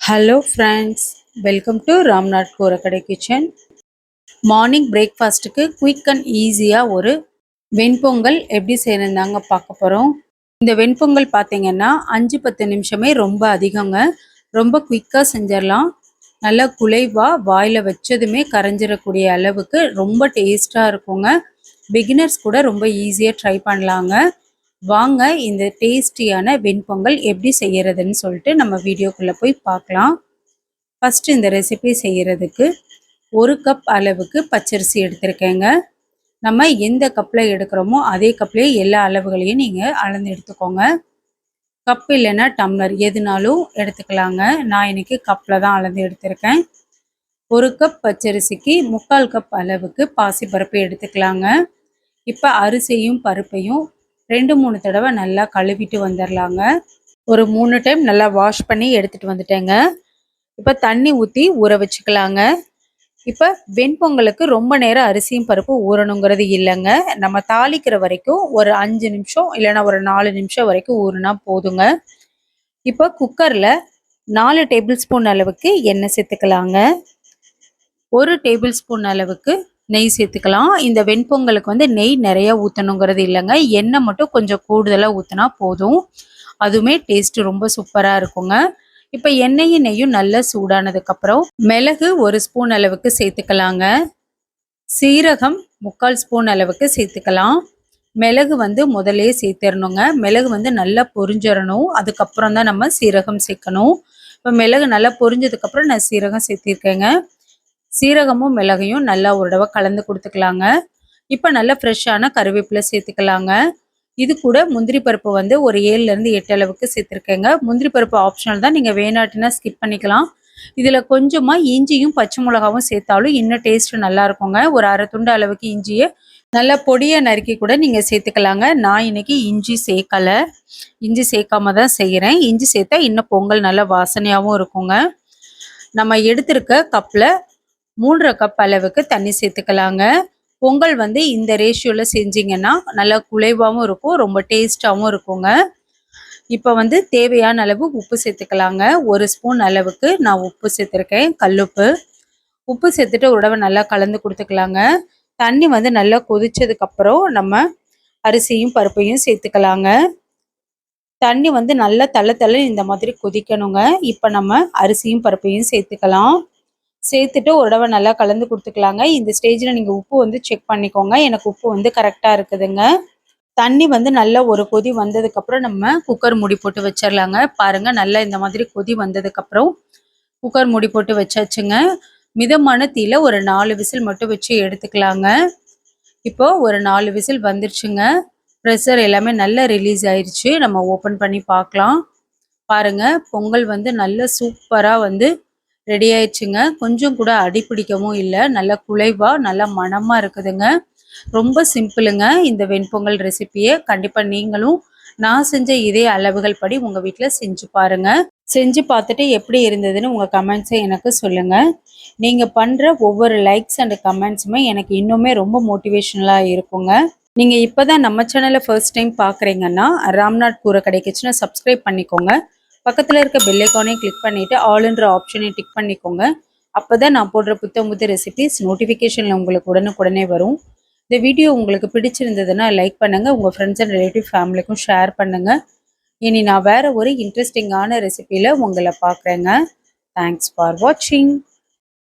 Hello friends, welcome to Ramnath Korakadai kitchen. Morning பிரேக்ஃபாஸ்ட்டுக்கு quick and ஈஸியாக ஒரு வெண்பொங்கல் எப்படி செய்யணுந்தாங்க பார்க்க போகிறோம். இந்த வெண்பொங்கல் பார்த்தீங்கன்னா 5-10 நிமிஷமே ரொம்ப அதிகங்க. ரொம்ப குயிக்காக செஞ்சிடலாம். நல்லா குலைவாக வாயில் வச்சதுமே கரைஞ்சிடக்கூடிய அளவுக்கு ரொம்ப டேஸ்ட்டாக இருக்குங்க. பிகினர்ஸ் கூட ரொம்ப ஈஸியாக ட்ரை பண்ணலாங்க. வாங்க இந்த டேஸ்டியான வெண்பொங்கல் எப்படி செய்யறதுன்னு சொல்லிட்டு நம்ம வீடியோக்குள்ளே போய் பார்க்கலாம். ஃபஸ்ட்டு இந்த ரெசிபி செய்கிறதுக்கு 1 கப் அளவுக்கு பச்சரிசி எடுத்திருக்கேங்க. நம்ம எந்த கப்பில் எடுக்கிறோமோ அதே கப்லேயே எல்லா அளவுகளையும் நீங்கள் அளந்து எடுத்துக்கோங்க. கப் இல்லைன்னா டம்ளர் எதுனாலும் எடுத்துக்கலாங்க. நான் இன்னைக்கு கப்பில் தான் அளந்து எடுத்திருக்கேன். 1 கப் பச்சரிசிக்கு 3/4 கப் அளவுக்கு பாசிப்பருப்பு எடுத்துக்கலாங்க. இப்போ அரிசியும் பருப்பையும் 2-3 தடவை நல்லா கழுவிட்டு வந்துடலாங்க. ஒரு 3 டைம் நல்லா வாஷ் பண்ணி எடுத்துகிட்டு வந்துட்டேங்க. இப்போ தண்ணி ஊற்றி ஊற வச்சுக்கலாங்க. இப்போ வெண்பொங்கலுக்கு ரொம்ப நேரம் அரிசியும் பருப்பு ஊறணுங்கிறது இல்லைங்க. நம்ம தாளிக்கிற வரைக்கும் ஒரு 5 நிமிஷம் இல்லைன்னா ஒரு 4 நிமிஷம் வரைக்கும் ஊறினா போதுங்க. இப்போ குக்கரில் 4 டேபிள் ஸ்பூன் அளவுக்கு எண்ணெய் சேர்த்துக்கலாங்க. 1 டேபிள் ஸ்பூன் அளவுக்கு நெய் சேர்த்துக்கலாம். இந்த வெண்பொங்கலுக்கு வந்து நெய் நிறைய ஊற்றணுங்கிறது இல்லைங்க. எண்ணெய் மட்டும் கொஞ்சம் கூடுதலாக ஊற்றினா போதும். அதுவுமே டேஸ்ட்டு ரொம்ப சூப்பராக இருக்குங்க. இப்போ எண்ணெயும் நெய்யும் நல்லா சூடானதுக்கப்புறம் மிளகு 1 ஸ்பூன் அளவுக்கு சேர்த்துக்கலாங்க. சீரகம் 3/4 ஸ்பூன் அளவுக்கு சேர்த்துக்கலாம். மிளகு வந்து முதலே சேர்த்துடணுங்க. மிளகு வந்து நல்லா பொரிஞ்சிடணும். அதுக்கப்புறம் தான் நம்ம சீரகம் சேர்க்கணும். இப்போ மிளகு நல்லா பொரிஞ்சதுக்கப்புறம் நான் சீரகம் சேர்த்திருக்கேங்க. சீரகமும் மிளகையும் நல்லா ஒரு தடவை கலந்து கொடுத்துக்கலாங்க. இப்போ நல்லா ஃப்ரெஷ்ஷான கருவேப்பிலை சேர்த்துக்கலாங்க. இது கூட முந்திரி பருப்பு வந்து ஒரு 7-8 அளவுக்கு சேர்த்துருக்கேங்க. முந்திரி பருப்பு ஆப்ஷனல் தான், நீங்கள் வேணாட்டினா ஸ்கிப் பண்ணிக்கலாம். இதில் கொஞ்சமாக இஞ்சியும் பச்சை மிளகாவும் சேர்த்தாலும் இன்னும் டேஸ்ட் நல்லா இருக்குங்க. ஒரு 1/2 துண்டு அளவுக்கு இஞ்சியை நல்லா பொடியை நறுக்கி கூட நீங்கள் சேர்த்துக்கலாங்க. நான் இன்னைக்கு இஞ்சி சேர்க்கலை. இஞ்சி சேர்க்காம தான் செய்கிறேன். இஞ்சி சேர்த்தா இன்னும் பொங்கல் நல்லா வாசனையாகவும் இருக்குங்க. நம்ம எடுத்திருக்க கப்பில் 3 கப் அளவுக்கு தண்ணி சேர்த்துக்கலாங்க. பொங்கல் வந்து இந்த ரேஷியோவில் செஞ்சிங்கன்னா நல்லா குலைவாகவும் இருக்கும், ரொம்ப டேஸ்ட்டாகவும் இருக்குங்க. இப்போ வந்து தேவையான அளவு உப்பு சேர்த்துக்கலாங்க. 1 ஸ்பூன் அளவுக்கு நான் உப்பு சேர்த்துருக்கேன், கல்லுப்பு. உப்பு சேர்த்துட்டு ஒரு தடவை நல்லா கலந்து கொடுத்துக்கலாங்க. தண்ணி வந்து நல்லா கொதிச்சதுக்கப்புறம் நம்ம அரிசியும் பருப்பையும் சேர்த்துக்கலாங்க. தண்ணி வந்து நல்லா தள்ள இந்த மாதிரி கொதிக்கணுங்க. இப்போ நம்ம அரிசியும் பருப்பையும் சேர்த்துக்கலாம். சேர்த்துட்டு ஒரு தடவை நல்லா கலந்து கொடுத்துக்கலாங்க. இந்த ஸ்டேஜில் நீங்கள் உப்பு வந்து செக் பண்ணிக்கோங்க. எனக்கு உப்பு வந்து கரெக்டாக இருக்குதுங்க. தண்ணி வந்து நல்லா ஒரு கொதி வந்ததுக்கப்புறம் நம்ம குக்கர் மூடி போட்டு வச்சிடலாங்க. பாருங்கள், நல்லா இந்த மாதிரி கொதி வந்ததுக்கப்புறம் குக்கர் மூடி போட்டு வச்சாச்சுங்க. மிதமான தீயில ஒரு 4 விசில் மட்டும் வச்சு எடுத்துக்கலாங்க. இப்போது ஒரு 4 விசில் வந்துருச்சுங்க. ப்ரெஷர் எல்லாமே நல்லா ரிலீஸ் ஆயிடுச்சு. நம்ம ஓப்பன் பண்ணி பார்க்கலாம். பாருங்கள், பொங்கல் வந்து நல்லா சூப்பராக வந்து ரெடி ஆயிடுச்சுங்க. கொஞ்சம் கூட அடி பிடிக்கவும் இல்லை. நல்லா குலைவாக நல்லா மணமாக இருக்குதுங்க. ரொம்ப சிம்பிளுங்க இந்த வெண்பொங்கல் ரெசிப்பியை. கண்டிப்பாக நீங்களும் நான் செஞ்ச இதே அளவுகள் படி உங்கள் வீட்டில் செஞ்சு பாருங்கள். செஞ்சு பார்த்துட்டு எப்படி இருந்ததுன்னு உங்கள் கமெண்ட்ஸை எனக்கு சொல்லுங்கள். நீங்கள் பண்ணுற ஒவ்வொரு லைக்ஸ் அண்ட் கமெண்ட்ஸுமே எனக்கு இன்னுமே ரொம்ப மோட்டிவேஷனலாக இருக்குங்க. நீங்கள் இப்போ தான் நம்ம சேனலை ஃபர்ஸ்ட் டைம் பார்க்குறீங்கன்னா ராம்நாத் கோரக்கடை கிச்சனை சப்ஸ்கிரைப் பண்ணிக்கோங்க. பக்கத்தில் இருக்க பெல் ஐக்கானையும் கிளிக் பண்ணிவிட்டு ஆல்ன்ற ஆப்ஷனையும் டிக் பண்ணிக்கோங்க. அப்போ தான் நான் போடுற புத்தம் ரெசிபிஸ் நோட்டிஃபிகேஷனில் உங்களுக்கு உடனுக்குடனே வரும். இந்த வீடியோ உங்களுக்கு பிடிச்சிருந்ததுன்னா லைக் பண்ணுங்கள். உங்கள் ஃப்ரெண்ட்ஸ் அண்ட் ரிலேட்டிவ் ஃபேமிலிக்கும் ஷேர் பண்ணுங்கள். இனி நான் வேறு ஒரு இன்ட்ரெஸ்டிங்கான ரெசிபியில் உங்களை பார்க்குறேங்க. தேங்க்ஸ் ஃபார் வாட்சிங்.